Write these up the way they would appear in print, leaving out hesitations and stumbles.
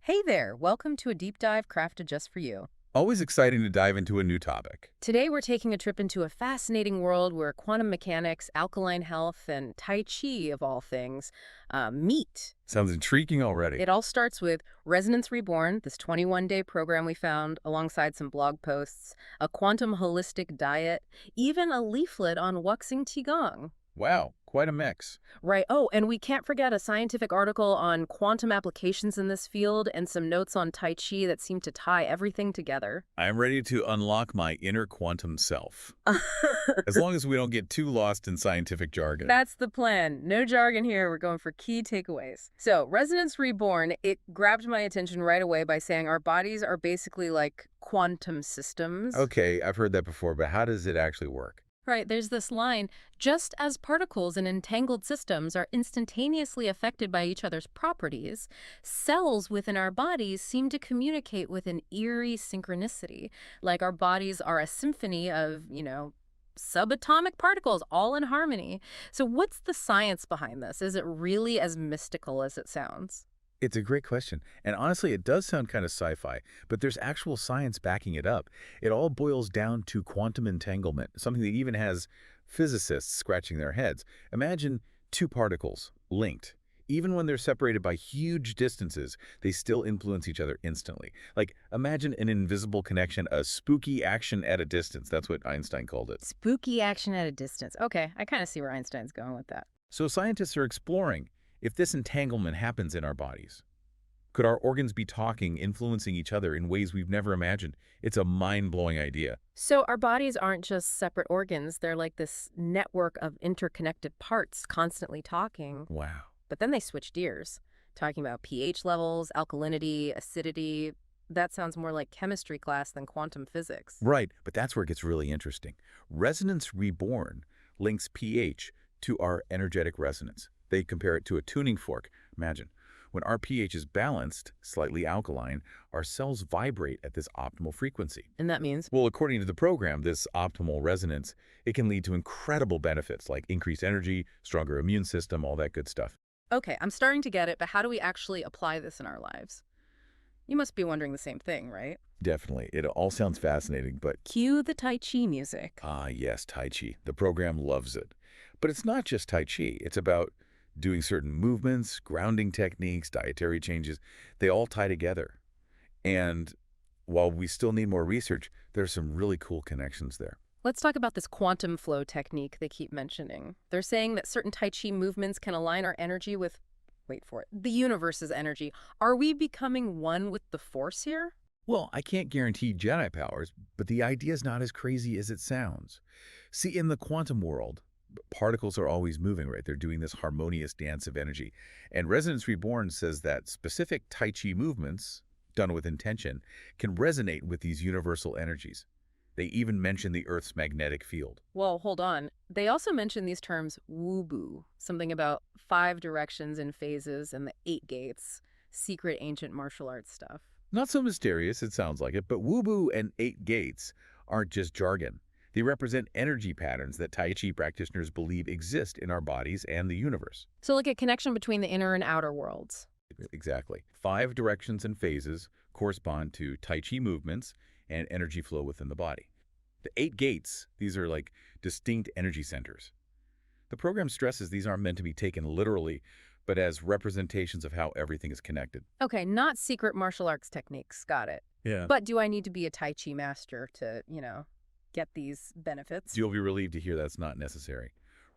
Hey there, welcome to a deep dive crafted just for you. Always exciting to dive into a new topic. Today we're taking a trip into a fascinating world where quantum mechanics, alkaline health, and Tai Chi, of all things, meet. Sounds intriguing already. It all starts with Resonance Reborn, this 21-day program we found, alongside some blog posts, a quantum holistic diet, even a leaflet on wuxing qigong. Wow, quite a mix. Right. Oh, and we can't forget a scientific article on quantum applications in this field and some notes on Tai Chi that seem to tie everything together. I'm ready to unlock my inner quantum self. As long as we don't get too lost in scientific jargon. That's the plan. No jargon here. We're going for key takeaways. So, Resonance Reborn, it grabbed my attention right away by saying our bodies are basically like quantum systems. Okay, I've heard that before, but how does it actually work? Right, there's this line, just as particles in entangled systems are instantaneously affected by each other's properties, cells within our bodies seem to communicate with an eerie synchronicity, like our bodies are a symphony of, subatomic particles all in harmony. So what's the science behind this? Is it really as mystical as it sounds? It's a great question. And honestly, it does sound kind of sci-fi, but there's actual science backing it up. It all boils down to quantum entanglement, something that even has physicists scratching their heads. Imagine two particles linked. Even when they're separated by huge distances, they still influence each other instantly. Like, imagine an invisible connection, a spooky action at a distance. That's what Einstein called it. Spooky action at a distance. Okay, I kind of see where Einstein's going with that. So scientists are exploring if this entanglement happens in our bodies. Could our organs be talking, influencing each other in ways we've never imagined? It's a mind-blowing idea. So our bodies aren't just separate organs. They're like this network of interconnected parts constantly talking. Wow. But then they switch gears, talking about pH levels, alkalinity, acidity. That sounds more like chemistry class than quantum physics. Right, but that's where it gets really interesting. Resonance Reborn links pH to our energetic resonance. They compare it to a tuning fork. Imagine, when our pH is balanced, slightly alkaline, our cells vibrate at this optimal frequency. And that means? Well, according to the program, this optimal resonance, it can lead to incredible benefits like increased energy, stronger immune system, all that good stuff. Okay, I'm starting to get it, but how do we actually apply this in our lives? You must be wondering the same thing, right? Definitely. It all sounds fascinating, but Cue the Tai Chi music. yes, Tai Chi. The program loves it. But it's not just Tai Chi. It's about doing certain movements, grounding techniques, dietary changes. They all tie together. And while we still need more research, there's some really cool connections there. Let's talk about this quantum flow technique they keep mentioning. They're saying that certain Tai Chi movements can align our energy with, wait for it, the universe's energy. Are we becoming one with the force here? Well, I can't guarantee Jedi powers, but the idea is not as crazy as it sounds. See, in the quantum world, particles are always moving, right? They're doing this harmonious dance of energy. And Resonance Reborn says that specific Tai Chi movements, done with intention, can resonate with these universal energies. They even mention the Earth's magnetic field. Well, hold on. They also mention these terms woo-boo, something about 5 directions and phases and the 8 gates, secret ancient martial arts stuff. Not so mysterious, it sounds like it, but woo-boo and 8 gates aren't just jargon. They represent energy patterns that Tai Chi practitioners believe exist in our bodies and the universe. So like a connection between the inner and outer worlds. Exactly. 5 directions and phases correspond to Tai Chi movements and energy flow within the body. The 8 gates, these are like distinct energy centers. The program stresses these aren't meant to be taken literally, but as representations of how everything is connected. Okay, not secret martial arts techniques. Got it. Yeah. But do I need to be a Tai Chi master to, get these benefits? You'll be relieved to hear that's not necessary.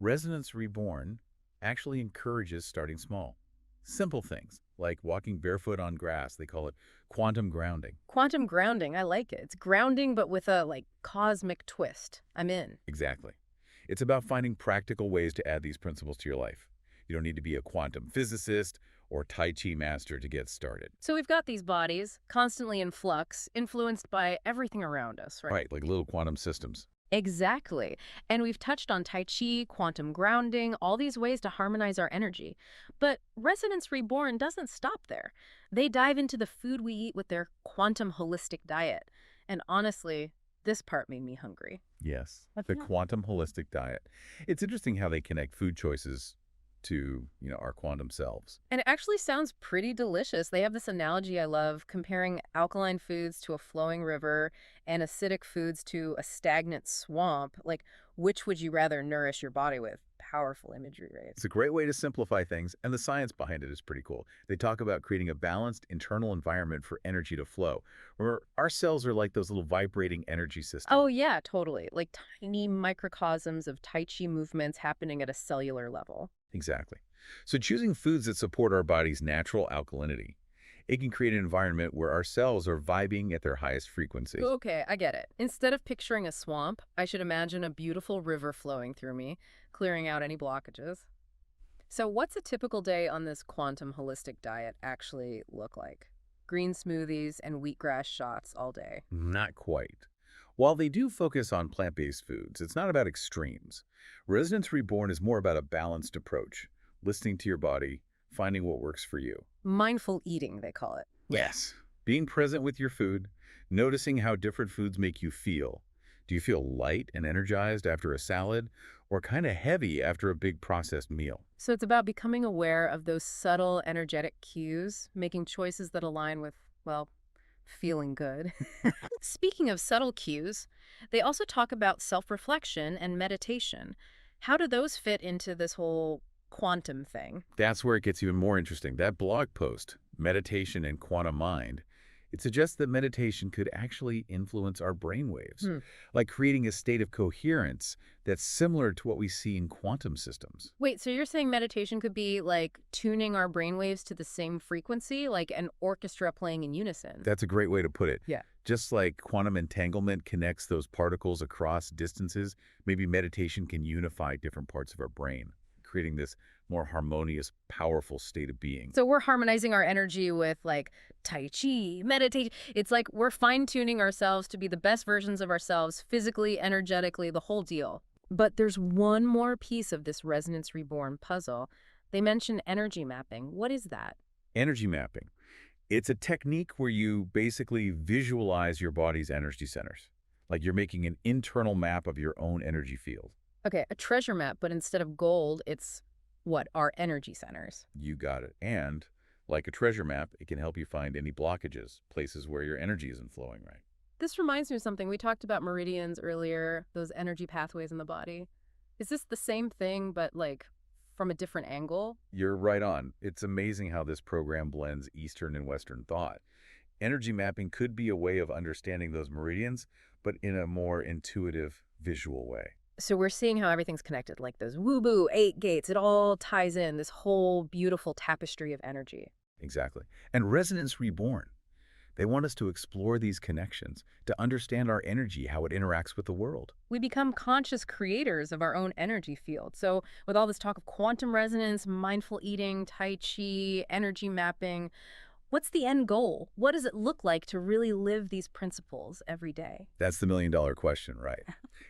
Resonance Reborn actually encourages starting small. Simple things, like walking barefoot on grass. They call it quantum grounding. Quantum grounding, I like it. It's grounding, but with a, cosmic twist. I'm in. Exactly. It's about finding practical ways to add these principles to your life. You don't need to be a quantum physicist or Tai Chi master to get started. So we've got these bodies, constantly in flux, influenced by everything around us, right? Right, like little quantum systems. Exactly. And we've touched on Tai Chi, quantum grounding, all these ways to harmonize our energy. But Resonance Reborn doesn't stop there. They dive into the food we eat with their quantum holistic diet. And honestly, this part made me hungry. Yes, What's the that? quantum holistic diet. It's interesting how they connect food choices to, our quantum selves. And it actually sounds pretty delicious. They have this analogy I love comparing alkaline foods to a flowing river and acidic foods to a stagnant swamp. Like, which would you rather nourish your body with? Powerful imagery, right? It's a great way to simplify things, and the science behind it is pretty cool. They talk about creating a balanced internal environment for energy to flow, where our cells are like those little vibrating energy systems. Oh, yeah, totally. Like tiny microcosms of Tai Chi movements happening at a cellular level. Exactly. So choosing foods that support our body's natural alkalinity, it can create an environment where our cells are vibing at their highest frequency. Okay, I get it. Instead of picturing a swamp, I should imagine a beautiful river flowing through me, clearing out any blockages. So, what's a typical day on this quantum holistic diet actually look like? Green smoothies and wheatgrass shots all day. Not quite. While they do focus on plant-based foods, it's not about extremes. Resonance Reborn is more about a balanced approach, listening to your body, finding what works for you. Mindful eating, they call it. Yes. Being present with your food, noticing how different foods make you feel. Do you feel light and energized after a salad, or kind of heavy after a big processed meal? So, it's about becoming aware of those subtle energetic cues, making choices that align with, well, feeling good. Speaking of subtle cues, they also talk about self reflection and meditation. How do those fit into this whole quantum thing? That's where it gets even more interesting. That blog post, Meditation and Quantum Mind, it suggests that meditation could actually influence our brainwaves, Hmm. like creating a state of coherence that's similar to what we see in quantum systems. Wait, so you're saying meditation could be like tuning our brainwaves to the same frequency, like an orchestra playing in unison? That's a great way to put it. Yeah. Just like quantum entanglement connects those particles across distances, maybe meditation can unify different parts of our brain, creating this more harmonious, powerful state of being. So we're harmonizing our energy with like Tai Chi, meditation. It's like we're fine tuning ourselves to be the best versions of ourselves, physically, energetically, the whole deal. But there's one more piece of this Resonance Reborn puzzle. They mention energy mapping. What is that? Energy mapping. It's a technique where you basically visualize your body's energy centers. Like you're making an internal map of your own energy field. Okay, a treasure map, but instead of gold, it's what? Our energy centers. You got it. And like a treasure map, it can help you find any blockages, places where your energy isn't flowing right. This reminds me of something. We talked about meridians earlier, those energy pathways in the body. Is this the same thing, but like from a different angle? You're right on. It's amazing how this program blends Eastern and Western thought. Energy mapping could be a way of understanding those meridians, but in a more intuitive, visual way. So we're seeing how everything's connected, like those woo-boo 8 gates. It all ties in, this whole beautiful tapestry of energy. Exactly. And Resonance Reborn. They want us to explore these connections, to understand our energy, how it interacts with the world. We become conscious creators of our own energy field. So with all this talk of quantum resonance, mindful eating, Tai Chi, energy mapping, what's the end goal? What does it look like to really live these principles every day? That's the million-dollar question, right?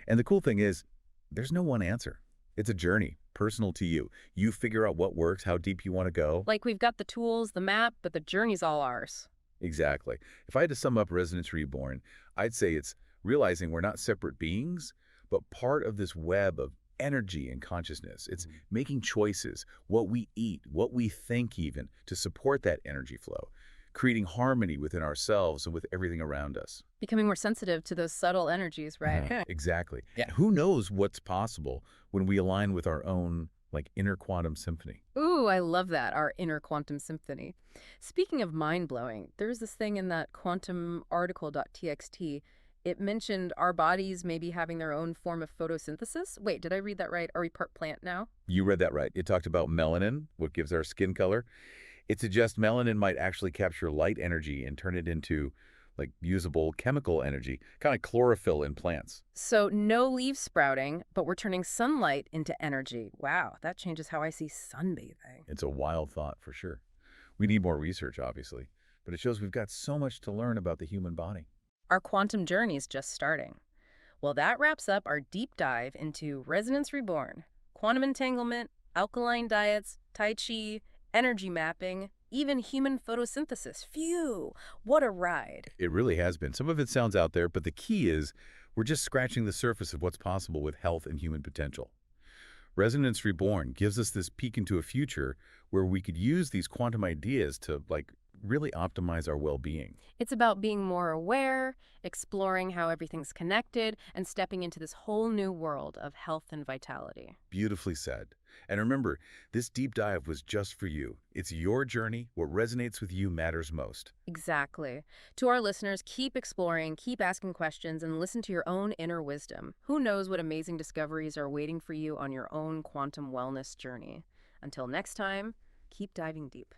And the cool thing is, there's no one answer. It's a journey, personal to you. You figure out what works, how deep you want to go. Like we've got the tools, the map, but the journey's all ours. Exactly. If I had to sum up Resonance Reborn, I'd say it's realizing we're not separate beings, but part of this web of energy and consciousness. It's making choices, what we eat, what we think even, to support that energy flow, creating harmony within ourselves and with everything around us. Becoming more sensitive to those subtle energies, right? Exactly. Yeah. Who knows what's possible when we align with our own inner quantum symphony. Ooh, I love that, our inner quantum symphony. Speaking of mind-blowing, there's this thing in that quantum article.txt. It mentioned our bodies maybe having their own form of photosynthesis. Wait, did I read that right? Are we part plant now? You read that right. It talked about melanin, what gives our skin color. It suggests melanin might actually capture light energy and turn it into usable chemical energy, kind of chlorophyll in plants. So no leaves sprouting, but we're turning sunlight into energy. Wow, that changes how I see sunbathing. It's a wild thought for sure. We need more research, obviously, but it shows we've got so much to learn about the human body. Our quantum journey's just starting. Well, that wraps up our deep dive into Resonance Reborn, quantum entanglement, alkaline diets, Tai Chi, energy mapping, even human photosynthesis. Phew, what a ride. It really has been. Some of it sounds out there, but the key is we're just scratching the surface of what's possible with health and human potential. Resonance Reborn gives us this peek into a future where we could use these quantum ideas to, really optimize our well-being. It's about being more aware, exploring how everything's connected, and stepping into this whole new world of health and vitality. Beautifully said. And remember, this deep dive was just for you. It's your journey. What resonates with you matters most. Exactly. To our listeners, keep exploring, keep asking questions, and listen to your own inner wisdom. Who knows what amazing discoveries are waiting for you on your own quantum wellness journey? Until next time, keep diving deep.